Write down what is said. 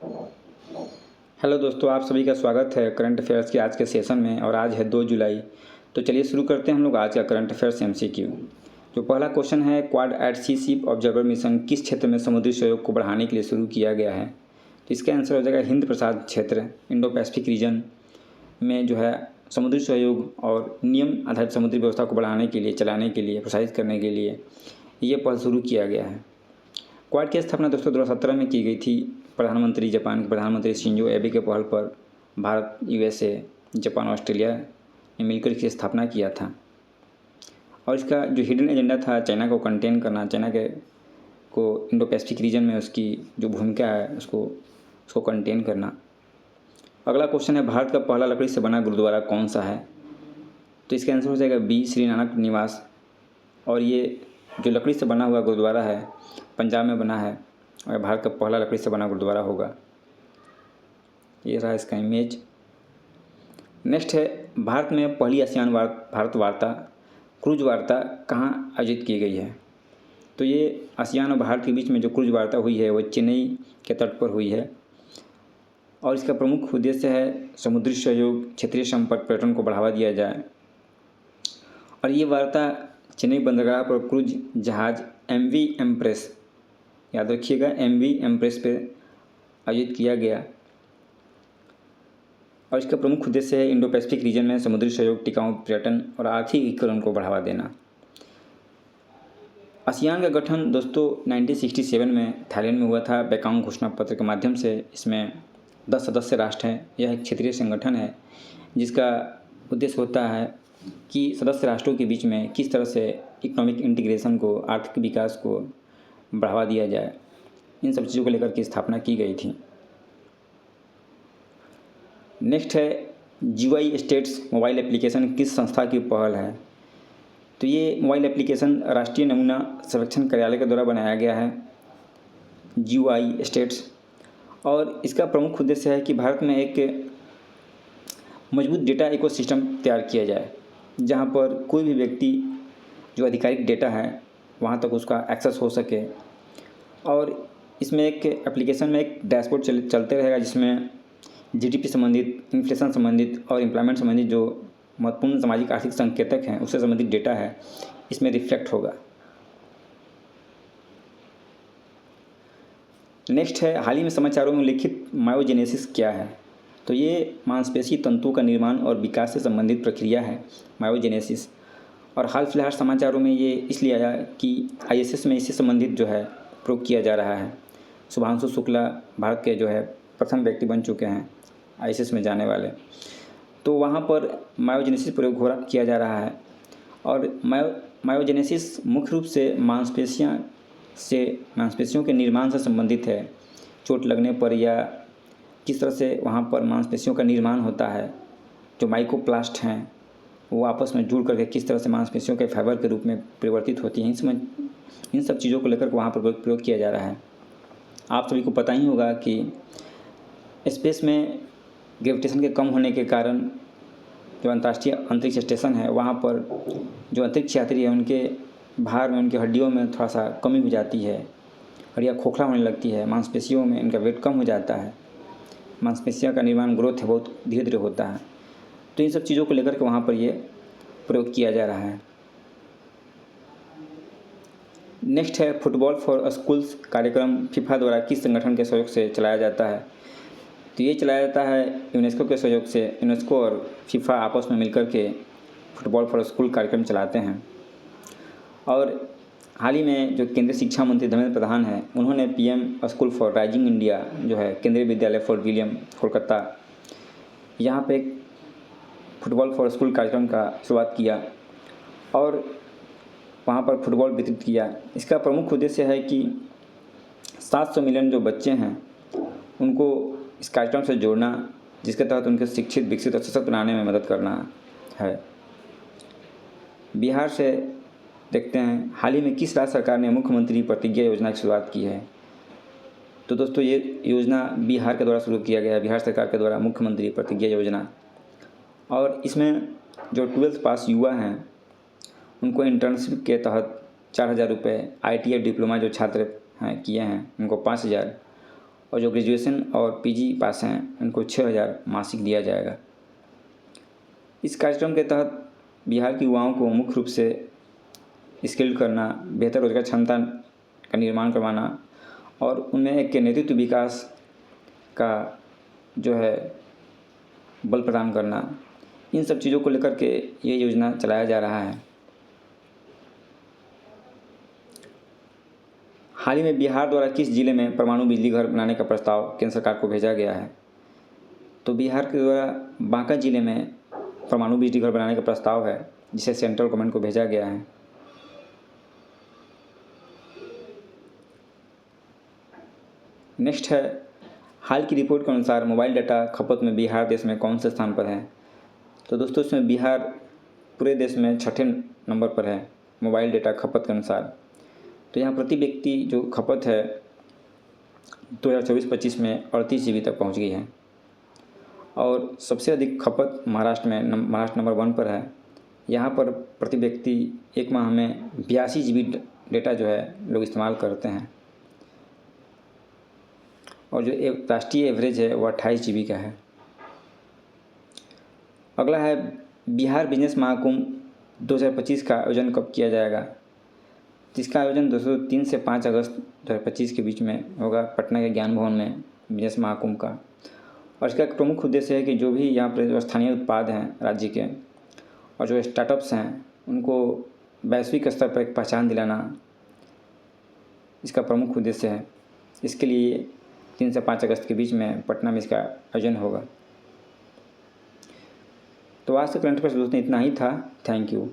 Hello दोस्तों, आप सभी का स्वागत है करंट अफेयर्स के आज के सेशन में। और आज है 2 जुलाई। तो चलिए शुरू करते हैं हम लोग आज का करंट अफेयर्स एमसीक्यू। जो पहला क्वेश्चन है, क्वाड एट सी शिप ऑब्जर्वर मिशन किस क्षेत्र में समुद्री सहयोग को बढ़ाने के लिए शुरू किया गया है? तो इसका आंसर हो जाएगा हिंद प्रशांत क्षेत्र, इंडो पैसिफिक रीजन में जो है समुद्री सहयोग और नियम आधारित समुद्री व्यवस्था को बढ़ाने के लिए, चलाने के लिए, प्रोत्साहित करने के लिए ये पहल शुरू किया गया है। क्वाड की स्थापना दोस्तों 2017 में की गई थी। प्रधानमंत्री, जापान के प्रधानमंत्री शिंजो एबे के पहल पर भारत, यूएसए, जापान, ऑस्ट्रेलिया ने मिलकर इसकी स्थापना किया था। और इसका जो हिडन एजेंडा था, चाइना को कंटेन करना, चाइना के को इंडो पैसिफिक रीजन में उसकी जो भूमिका है उसको कंटेन करना। अगला क्वेश्चन है, भारत का पहला लकड़ी से बना गुरुद्वारा कौन सा है? तो इसका आंसर हो जाएगा बी, श्री नानक निवास। और ये जो लकड़ी से बना हुआ गुरुद्वारा है पंजाब में बना है और भारत का पहला लकड़ी से बना गुरुद्वारा होगा। ये रहा इसका इमेज। नेक्स्ट है, भारत में पहली आसियान भारत वार्ता, क्रूज वार्ता कहाँ आयोजित की गई है? तो ये आसियान और भारत के बीच में जो क्रूज वार्ता हुई है वो चेन्नई के तट पर हुई है। और इसका प्रमुख उद्देश्य है समुद्री सहयोग, क्षेत्रीय संपर्क, पर्यटन को बढ़ावा दिया जाए। और ये वार्ता चेन्नई बंदरगाह पर क्रूज जहाज MV एम्प्रेस, याद रखिएगा MV एम्प्रेस पे आयोजित किया गया। और इसका प्रमुख उद्देश्य है इंडो पैसिफिक रीजन में समुद्री सहयोग, टिकाऊ पर्यटन और आर्थिक एकीकरण को बढ़ावा देना। आसियान का गठन दोस्तों 1967 में थाईलैंड में हुआ था। बेकांग घोषणा पत्र के माध्यम से इसमें 10 सदस्य राष्ट्र हैं। यह एक क्षेत्रीय संगठन है जिसका उद्देश्य होता है कि सदस्य राष्ट्रों के बीच में किस तरह से इकोनॉमिक इंटीग्रेशन को, आर्थिक विकास को बढ़ावा दिया जाए। इन सब चीज़ों को लेकर के स्थापना की गई थी। नेक्स्ट है, GUI स्टेट्स मोबाइल एप्लीकेशन किस संस्था की पहल है? तो ये मोबाइल एप्लीकेशन राष्ट्रीय नमूना सर्वेक्षण कार्यालय के द्वारा बनाया गया है, GUI स्टेट्स। और इसका प्रमुख उद्देश्य है कि भारत में एक मजबूत डेटा इकोसिस्टम तैयार किया जाए, जहाँ पर कोई भी व्यक्ति जो आधिकारिक डेटा है वहाँ तक उसका एक्सेस हो सके। और इसमें एक एप्लीकेशन में एक डैशबोर्ड चलते रहेगा जिसमें GDP संबंधित, इन्फ्लेशन संबंधित और एम्प्लॉयमेंट संबंधित जो महत्वपूर्ण सामाजिक आर्थिक संकेतक हैं उससे संबंधित डेटा है इसमें रिफ्लेक्ट होगा। नेक्स्ट है, हाल ही में समाचारों में उल्लिखित मायोजेनेसिस क्या है? तो ये मांसपेशी तंतुओं का निर्माण और विकास से संबंधित प्रक्रिया है मायोजेनेसिस। और हाल फिलहाल समाचारों में ये इसलिए आया कि ISS में इससे संबंधित जो है प्रयोग किया जा रहा है। शुभांशु शुक्ला भारत के जो है प्रथम व्यक्ति बन चुके हैं ISS में जाने वाले। तो वहाँ पर मायोजेनेसिस प्रयोग किया जा रहा है। और मायोजेनेसिस मुख्य रूप से मांसपेशियों के निर्माण से संबंधित है। चोट लगने पर या किस तरह से वहाँ पर मांसपेशियों का निर्माण होता है, जो माइकोप्लास्ट हैं वो आपस में जुड़ करके किस तरह से मांसपेशियों के फाइबर के रूप में परिवर्तित होती हैं, इन सब चीज़ों को लेकर वहाँ पर प्रयोग किया जा रहा है। आप सभी को पता ही होगा कि स्पेस में ग्रेविटेशन के कम होने के कारण जो अंतर्राष्ट्रीय अंतरिक्ष स्टेशन है वहाँ पर जो अंतरिक्ष यात्री है उनके भार में, उनकी हड्डियों में थोड़ा सा कमी हो जाती है, हड्डियाँ खोखला होने लगती है, मांसपेशियों में इनका वेट कम हो जाता है, मांसपेशियों का निर्माण, ग्रोथ है बहुत धीरे धीरे होता है। तो इन सब चीज़ों को लेकर के वहाँ पर ये प्रयोग किया जा रहा है। नेक्स्ट है, फुटबॉल फॉर स्कूल्स कार्यक्रम फीफा द्वारा किस संगठन के सहयोग से चलाया जाता है? तो ये चलाया जाता है यूनेस्को के सहयोग से। यूनेस्को और फीफा आपस में मिलकर के फुटबॉल फॉर स्कूल कार्यक्रम चलाते हैं। और हाल ही में जो केंद्रीय शिक्षा मंत्री धर्मेंद्र प्रधान हैं उन्होंने PM school for rising India जो है केंद्रीय विद्यालय फोर्ट विलियम कोलकाता, यहाँ पे एक फुटबॉल फॉर स्कूल कार्यक्रम का शुरुआत किया और वहाँ पर फुटबॉल वितरित किया। इसका प्रमुख उद्देश्य है कि 700 मिलियन जो बच्चे हैं उनको इस कार्यक्रम से जोड़ना, जिसके तहत उनके शिक्षित, विकसित और सशक्त बनाने में मदद करना है। बिहार से देखते हैं, हाल ही में किस राज्य सरकार ने मुख्यमंत्री प्रतिज्ञा योजना की शुरुआत की है? तो दोस्तों ये योजना बिहार के द्वारा शुरू किया गया है, बिहार सरकार के द्वारा मुख्यमंत्री प्रतिज्ञा योजना। और इसमें जो 12th पास युवा हैं उनको इंटर्नशिप के तहत 4,000 रुपये, ITI डिप्लोमा जो छात्र हैं किए हैं उनको 5,000 और जो ग्रेजुएशन और पीजी पास हैं उनको 6,000 मासिक दिया जाएगा। इस कार्यक्रम के तहत बिहार के युवाओं को मुख्य रूप से स्किल्ड करना, बेहतर रोजगार क्षमता का निर्माण करवाना और उनमें एक नेतृत्व विकास का जो है बल प्रदान करना, इन सब चीज़ों को लेकर के ये योजना चलाया जा रहा है। हाल ही में बिहार द्वारा किस जिले में परमाणु बिजली घर बनाने का प्रस्ताव केंद्र सरकार को भेजा गया है? तो बिहार के द्वारा बांका जिले में परमाणु बिजली घर बनाने का प्रस्ताव है, जिसे सेंट्रल गवर्नमेंट को भेजा गया है। नेक्स्ट है, हाल की रिपोर्ट के अनुसार मोबाइल डाटा खपत में बिहार देश में कौन से स्थान पर है? तो दोस्तों इसमें बिहार पूरे देश में 6ठे नंबर पर है मोबाइल डेटा खपत के अनुसार। तो यहाँ प्रति व्यक्ति जो खपत है 2024-25 में 38 GB तक पहुँच गई है और सबसे अधिक खपत महाराष्ट्र नंबर 1 पर है। यहाँ पर प्रति व्यक्ति एक माह में 82 GB डेटा जो है लोग इस्तेमाल करते हैं और जो राष्ट्रीय एवरेज है वो 28 GB का है। अगला है, बिहार बिजनेस महाकुंभ 2025 का आयोजन कब किया जाएगा? जिसका आयोजन 3 से 5 अगस्त 2025 के बीच में होगा पटना के ज्ञान भवन में बिजनेस महाकुंभ का। और इसका एक प्रमुख उद्देश्य है कि जो भी यहाँ पर जो स्थानीय उत्पाद हैं राज्य के और जो स्टार्टअप्स हैं उनको वैश्विक स्तर पर एक पहचान दिलाना इसका प्रमुख उद्देश्य है। इसके लिए 3 से 5 अगस्त के बीच में पटना में इसका आयोजन होगा। तो आज से करंट अफेयर्स दोस्तों इतना ही था। Thank you.